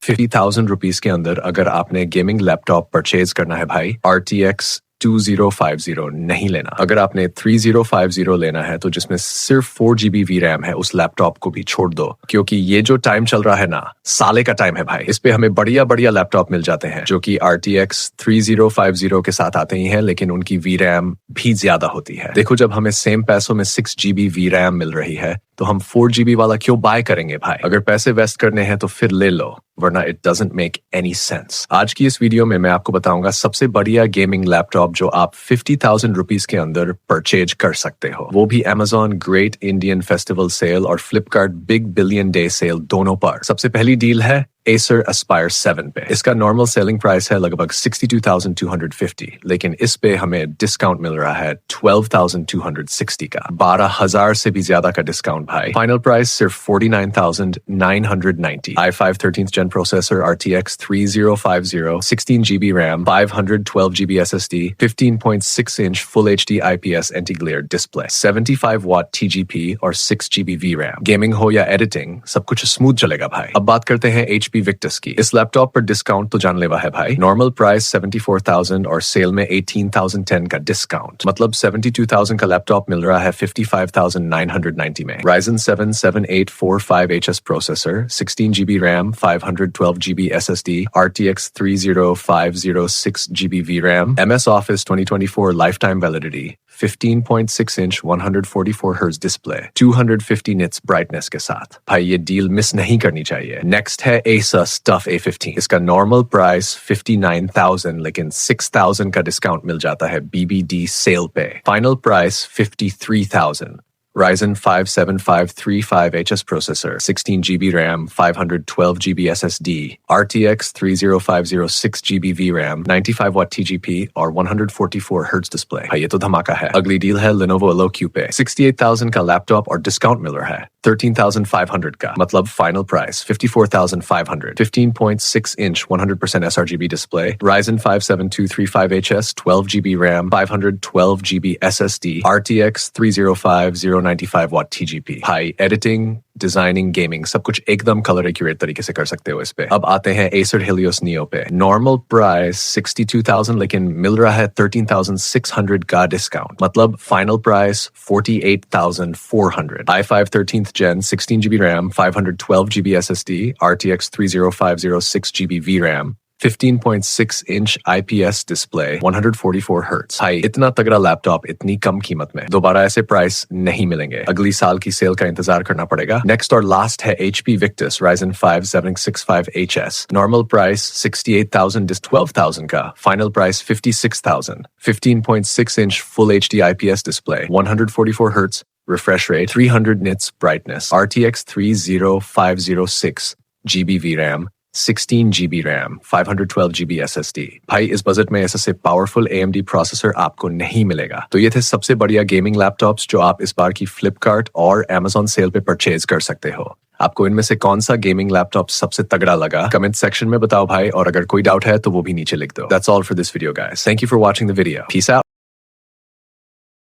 50,000 rupees के अंदर अगर आपने गेमिंग लैपटॉप परचेज करना है भाई, RTX 2050 नहीं लेना। अगर आपने 3050 लेना है तो जिसमें सिर्फ 4GB VRAM है, उस लैपटॉप को भी छोड़ दो, क्योंकि ये जो टाइम चल रहा है ना, साले का टाइम है भाई। इस पे हमें बढ़िया बढ़िया लैपटॉप मिल जाते हैं जो कि RTX 3050 के साथ आते ही हैं, लेकिन उनकी VRAM भी ज्यादा होती है। देखो, जब हमें सेम पैसों में 6GB VRAM मिल रही है तो हम 4GB वाला क्यों बाय करेंगे भाई? अगर पैसे वेस्ट करने हैं तो फिर ले लो, वरना it doesn't make any sense. आज की इस वीडियो में मैं आपको बताऊंगा सबसे बढ़िया गेमिंग लैपटॉप जो आप 50,000 रुपीज के अंदर परचेज कर सकते हो, वो भी Amazon Great Indian Festival sale और Flipkart Big Billion Day sale दोनों पर। सबसे पहली डील है Acer Aspire 7 पे। इसका नॉर्मल सेलिंग प्राइस है लगभग 62,250, लेकिन इस पे हमें डिस्काउंट मिल रहा है 12,260 का। 12,000 से भी ज्यादा का डिस्काउंट भाई। फाइनल प्राइस सिर्फ 49,990। i5 13th gen processor, RTX 3050, 16GB RAM, 512GB SSD, 15.6 inch Full HD IPS anti-glare display, 75 वाट TGP और 6GB VRAM। गेमिंग हो या एडिटिंग, सब कुछ स्मूथ चलेगा भाई। अब बात करते हैं HP Victus की। इस लैपटॉप पर डिस्काउंट तो जानलेवा है भाई। नॉर्मल प्राइस 74,000 और सेल में 18,010 का डिस्काउंट, मतलब 72,000 का लैपटॉप मिल रहा है 55,990 में। Ryzen 7 7845HS processor, 16GB RAM, 512GB SSD, RTX 3050, 6GB VRAM, MS Office 2024 lifetime validity, 15.6 inch 144Hz display, 250 nits brightness के साथ। भाई ये डील मिस नहीं करनी चाहिए। नेक्स्ट है Asus Tough A15। इसका नॉर्मल प्राइस 59,000, लेकिन 6,000 का डिस्काउंट मिल जाता है BBD सेल पे। Final price 53,000। Ryzen 5 7535HS processor, 16GB RAM, 512GB SSD, RTX 3050, 6GB VRAM, 95 watt TGP और 144Hz डिस्प्ले। भाई ये तो धमाका है। अगली डील है Lenovo EloQ पे। 68,000 का लैपटॉप और डिस्काउंट मिल रहा है 13,500 का, मतलब final price 54,500। 15.6 inch 100% sRGB display, Ryzen 5 7235HS, 12GB RAM, 512GB SSD, RTX 3050, 95 watt TGP। High editing, designing, gaming सब कुछ एकदम कलर एक्यूरेट तरीके से कर सकते हो इस पे। अब आते हैं Acer Helios Neo पे। नॉर्मल प्राइस 62,000, लेकिन मिल रहा है 13,600 का डिस्काउंट, मतलब final price 48,400। i5 13th gen, 16GB RAM, 512GB SSD, RTX 3050, 6GB VRAM, 15.6 inch IPS display, 144Hz। भाई इतना तगड़ा लैपटॉप इतनी कम कीमत में दोबारा ऐसे प्राइस नहीं मिलेंगे। अगली साल की सेल का इंतजार करना पड़ेगा। नेक्स्ट और लास्ट है HP Victus Ryzen 5 7665HS। Normal price 68,000 डिस 12,000 का, final price 56,000। 15.6 inch Full HD IPS display, 144Hz, refresh rate, 300 nits brightness, RTX 3050, 6GB VRAM, 16GB RAM, 512GB SSD। भाई इस बजट में ऐसे पावरफुल AMD प्रोसेसर आपको नहीं मिलेगा। तो ये थे सबसे बढ़िया गेमिंग लैपटॉप्स जो आप इस बार की फ्लिपकार्ट और Amazon सेल पे परचेज कर सकते हो। आपको इनमें से कौन सा गेमिंग लैपटॉप सबसे तगड़ा लगा, कमेंट सेक्शन में बताओ भाई, और अगर कोई डाउट है तो वो भी नीचे लिख दो। That's all for this video guys. Thank you for watching the video. Peace out.